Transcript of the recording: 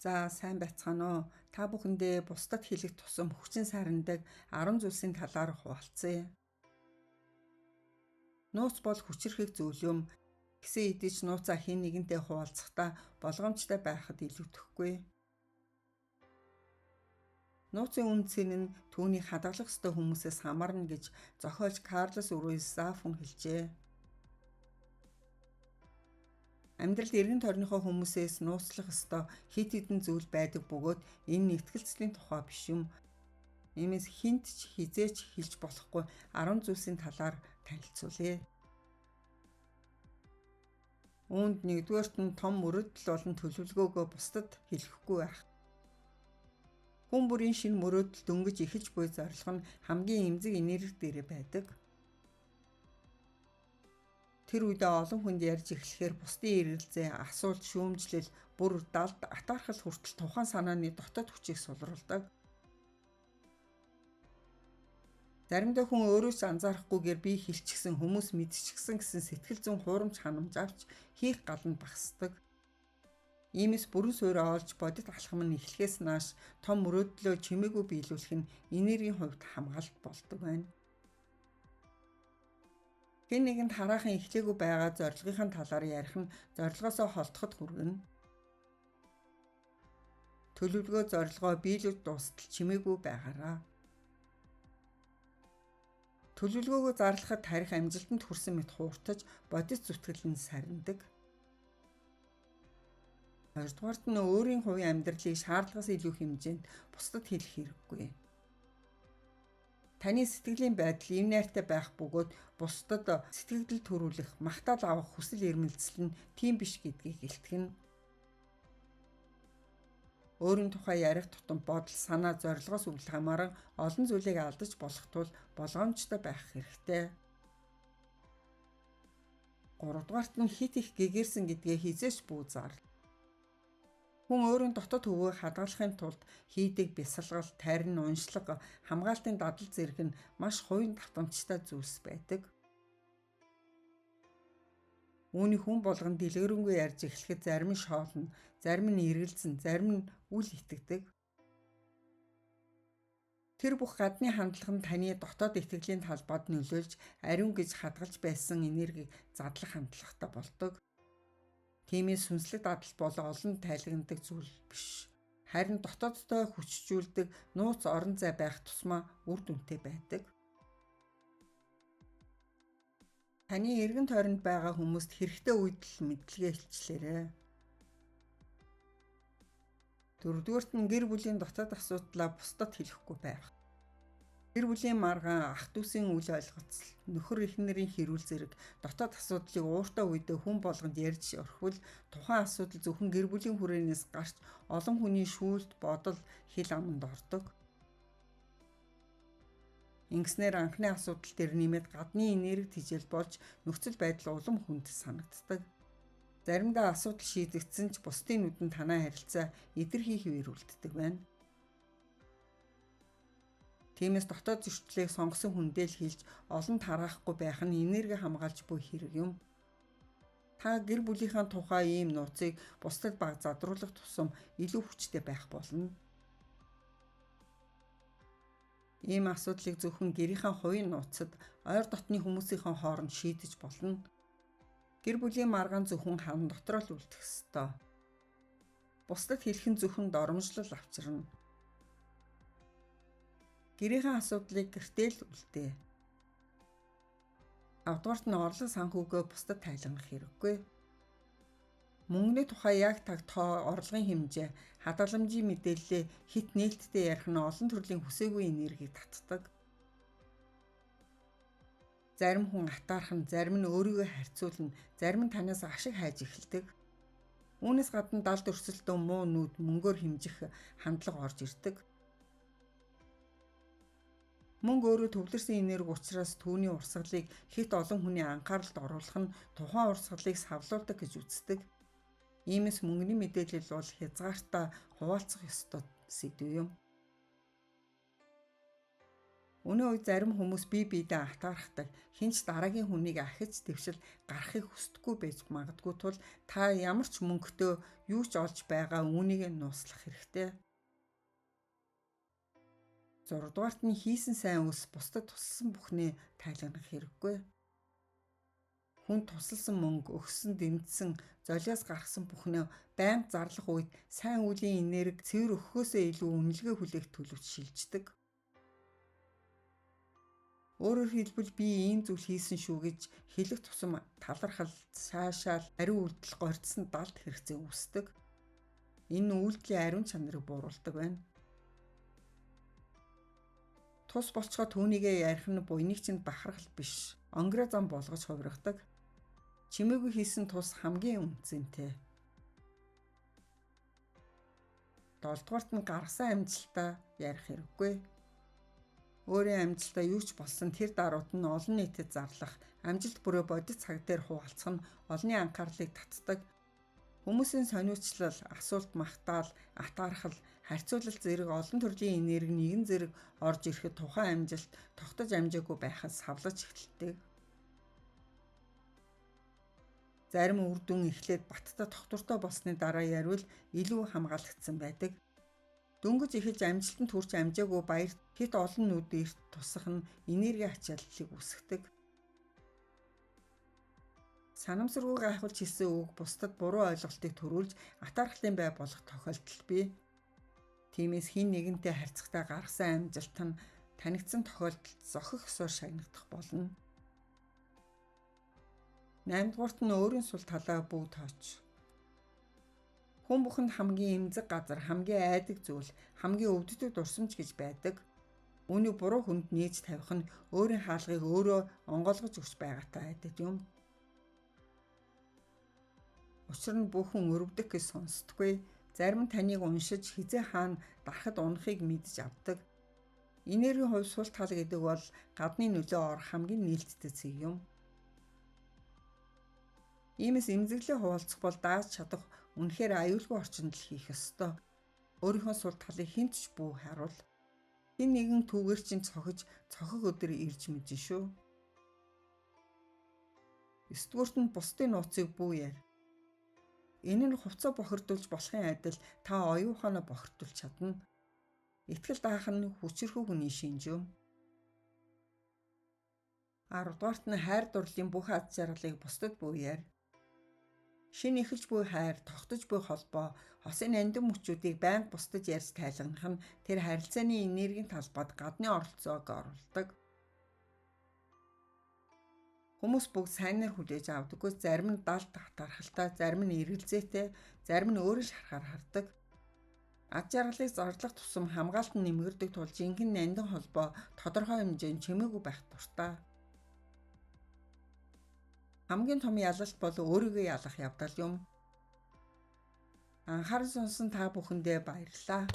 За сайн байцгаана уу? Та бүхэндээ бусдад хэлэх тусам хүчин сарндаг 10 зүйлсийн талаар хуваалцъя. Нууц бол хүчрхэг зүйл юм. Гэсэн хэдий ч нууцаа хэн нэгэнтэй хуваалцахдаа болгоомжтой байхад илүүдэхгүй. Нууцын үндсэн нь түүний хадгалах ёстой хүмүүсээс хамаарна гэж зохиолч Карлос Руис Зафун хэлжээ. Амьдралд эргэн тойрныхоо хүмүүсээс нууцлах ёстой хэд хэдэн зүйл байдаг бөгөөд энэ нэгтгэлцлийн тухай биш юм. Иймээс хинт ч хизээч хэлж болохгүй 10 зүйлсийн талаар танилцуулъя. Үүнд нэгдүгээрт нь том мөрөөдөл болон төлөвлөгөөгөө бусдад хэлэхгүй байх. Хүн бүрийн шинэ мөрөөдөл дөнгөж эхэлж буй зорилго нь хамгийн эмзэг энерги дээр байдаг. Тэр үедээ олон хүнд ярьж эхлэхээр бусдын эргэлзээ, асуулт, шүүмжлэл, бүр далд атаархал хүртэл тухайн санааны дотоод хүчийг сулруулдаг. Заримдаа хүн өөрөө ч анзаарахгүйгээр би хэлчихсэн, хүмүүс мэдчихсэн гэсэн сэтгэл зүйн хуурамч ханамж авч хийх галанд багсдаг. Иймээс бүрэн суурьаа олж бодит алхам нь эхлэхээс нааш том мөрөөдлөө чимээгүй биелүүлэх нь энергийн хувьд хамгаалалт болдог байна. Хэн нэгэнд хараахан эхлээгүй байгаа зорилгын талаар ярих нь зорилгоосоо холдоход хүргэнэ. Төлөвлөгөө зорилгоо биелүүлж дуустал чимээгүй байгаараа. Төлөвлөгөөгөө зарлахад тарих амжилтанд хүрсэн мэт хууртаж бодит зүтгэл нь сарндаг. Хоёрдугаарт нь өөрийн хувийн амьдралыг шаардлагаас илүү хэмжээнд бусдад хэлэх хэрэггүй. Таны сэтгэлийн байдал эв найртай байх бөгөөд бусдад сэтгэгдэл төрүүлэх, магтаал авах хүсэл эрмэлзэл нь тийм биш гэдгийг илтгэнэ. Өөрийн тухай ярих тутам бодол, санаа, зорилгоос үл хамааран олон зүйлийг алдаж болох тул болгоомжтой байх хэрэгтэй. Гуравдугаарт нь хит их гэгэрсэн гэдгээ хизээч бүү зар. Хүн өөрийн дотоод хөвгөө хадгалахын тулд хийдэг бясалгал, тарин, уншлага, хамгаалтын дадал зэрэг нь маш хувийн давтамжтай зүйлс байдаг. Үүнийг хүн болгон дэлгэрэнгүй ярьж эхлэхэд зарим нь шоолно, зарим нь эргэлзэн, зарим нь үл итгэдэг. Тэр бүх гадны хандлага нь таны дотоод итгэлийн талбайд нөлөөлж ариун гэж хадгалж байсан энергийг задлах хандлагатай болдог. Тиймээс сүнслэг дадал бол олон тайлагнадаг зүйл биш. Харин дотооддоо хүчжүүлдэг нууц орон зай байх тусмаа үр дүнтэй байдаг. Таны эргэн тойронд байгаа хүмүүст хэрэгтэй үед л мэдлэгээ илчлээрэй. Дөрөвдүгээрт нь гэр бүлийн дотоод асуудлаа бусдад хэлэхгүй байх. Гэр бүлийн маргаан, ах дүүсийн үл ойлголцол, нөхөр эхнэрийн хэрүүл зэрэг дотоод асуудлыг ууртай үедээ хүн болгонд ярьж орхивол тухайн асуудал зөвхөн гэр бүлийн хүрээнээс гарч олон хүний шүүлт, бодол, хэл аманд ордог. Ингэснээр анхны асуудал дээр нэмээд гадны энерги тижэл болж нөхцөл байдал улам хүнд санагддаг. Заримдаа асуудал шийдэгдсэн ч бусдын нүдэнд танай харилцаа идэр хийхээр үлддэг байна. Тиймээс дотоод зөрчлийг сонгосон хүндээ л хэлж олон тараахгүй байх нь энерги хамгаалж буй хэрэг юм. Та гэр бүлийнхаа тухай ийм нууцыг бусдад баг задруулах тусам илүү хүчтэй байх болно. Ийм асуудлыг зөвхөн гэрийнхаа хувийн нууцад ойр дотны хүмүүсийн хооронд шийдэж болно. Гэр бүлийн маргаан зөвхөн хан дотроо л үлдэх ёстой. Бусдад хэлэх нь зөвхөн доромжлол авчирна. Гэрийнхээ асуудлыг гэртээ л үлдээ. Авдугаарт нь орлого санхүүгөө бусдад тайлгнах хэрэггүй. Мөнгөний тухай яг тоо орлогын хэмжээ, хадгаламжийн мэдээллээ хит нээлттэй ярих нь олон төрлийн хүсээгүй энергийг татдаг. Зарим хүн атаархан, зарим нь өөрийгөө харьцуулна, зарим нь танаас ашиг хайж эхэлдэг. Үүнээс гадна далд өрсөлдөө муу нүд мөнгөөр хэмжих хандлага орж ирдэг. Мөнгө өөрөө төвлөрсөн энерги учраас түүний урсгалыг хит олон хүний анхааралд оруулах нь тухайн урсгалыг савлуулдаг гэж үздэг. Иймээс мөнгөний мэдээлэл бол хязгаартаа хуваалцах ёстой сэдв юм. Өнөө үед зарим хүмүүс бие биедээ атаархдаг, хинч дараагийн хүнийг ахиж дэвшил гарахыг хүсдэггүй байж магадгүй тул та ямар ч мөнгөтэй юу ч олж байгаа үүнийг нууцлах хэрэгтэй. 6 дугаарт нь хийсэн сайн үс бусдад тусалсан бүхнээ тайлагнах хэрэггүй. Хүн тусалсан мөнгө, өгсөн дэмжсэн, золиос гаргасан бүхнээ байнга зарлах үед сайн үлийн энерги цэвэр өгөхөөсөө илүү үнэлгээ хүлээх төлөвч шилждэг. Өөрөөр хэлбэл би ийм зүйл хийсэн шүү гэж хэлэх тусам талархал, цаашаал, ариун үйлдэл горьдсон далд хэрэгцээ үүсдэг. Энэ үйлдэлийн ариун чанарыг бууруулдаг байна. Тус болцохоо түүнийгээ ярих нь буйныг чинь бахархал биш, онгороо зам болгож хувиргадаг. Чимээгүй хийсэн тус хамгийн үнцэнтэй. 7 дугаарт нь гаргасан амжилтаа ярих хэрэггүй. Өөрийн амжилтаа юу ч болсон тэр даруйд нь олон нийтэд зарлах, амжилт бүрээ бодит цаг дээр хуваалцах нь олонний анхаарлыг татдаг. Хүмүүсийн сониучлал, асуулт магтаал, атаархал, харьцуулал зэрэг олон төрлийн энерги нэгэн зэрэг орж ирэхэд тухайн амжилт тогтож амжаагүй байхад савлаж эхэлдэг. Зарим үр дүн эхлээд баттай тогтвортой болсны дараа ярил илүү хамгаалагдсан байдаг. Дөнгөж эхэлж амжилтанд хүрч амжаагүй баяр хэд олон нүд эрт тусах нь энерги ачааллыг үүсгэдэг. Санамсаргүй гайхуулж хэлсэн үг бусдад буруу ойлголтыг төрүүлж атаархлын бай болох тохиолдол бий. Тиймээс хин нэгэнтэй харьцахтаа гаргасан амжилт нь танигдсан тохиолдолд зохих ёсоор шагнагдах болно. 8 дугаарт нь өөрийн сул талаа бүү тооч. Хүн бүхэнд хамгийн эмзэг газар, хамгийн айдаг зүйл, хамгийн өвддөг дурсамж гэж байдаг. Үүнийг буруу хүнд нээж тавих нь өөрийн хаалгыг өөрөө онгойлгож өгч байгаатай айдад юм. Учир нь бүхэн өрөвдөх гэж сонсдоггүй. Зарим нь таныг уншиж хизээ хаана дарахад унахыг мэдж авдаг. Энергийн хувь сул тал гэдэг бол гадны нөлөө орох хамгийн нээлттэй зэг юм. Иймээс эмзэглээ хуваалцах бол дааж чадах үнэхээр аюулгүй орчинд л хийх ёстой. Өөрийнхөө сул талыг хинт ч бүү харуул. Хин нэгэн түүгээр чинь цохиж цохих өдөр ирж мэдэн шүү. 9 дугаарт нь бусдын нууцыг бүү яар. Энэ нь хувцас бохирдуулж болохын адил та оюуханаа бохирдуулж чадна. Итгэл даах нь хүчрхүү хүний шинж юм. 10 дугаарт нь хайр дурлалын бүх аз жаргалыг бусдад бүү яар. Шинэ эхэлж буй хайр, тогтож буй холбоо, хосын нандин мөчүүдийг байнга бусдад ярьж тайлагнах нь тэр харилцааны энергийн талбайд гадны оролцоог оруулдаг. Хүмүүс бүгд сайнаар хүлээж авдаггүй, зарим нь далд татархалтай, зарим нь эргэлзээтэй, зарим нь өөрийн шарахаар хардаг. Аз жаргалыг зарлах тусам хамгаалт нь нэмэгдэх тул жинхэнэ нандин холбоо тодорхой хэмжээнд чимээгүй байх дуртай. Хамгийн том ялалт бол өөрийгөө ялах явдал юм. Анхаарал сонсон та бүхэндээ баярлалаа.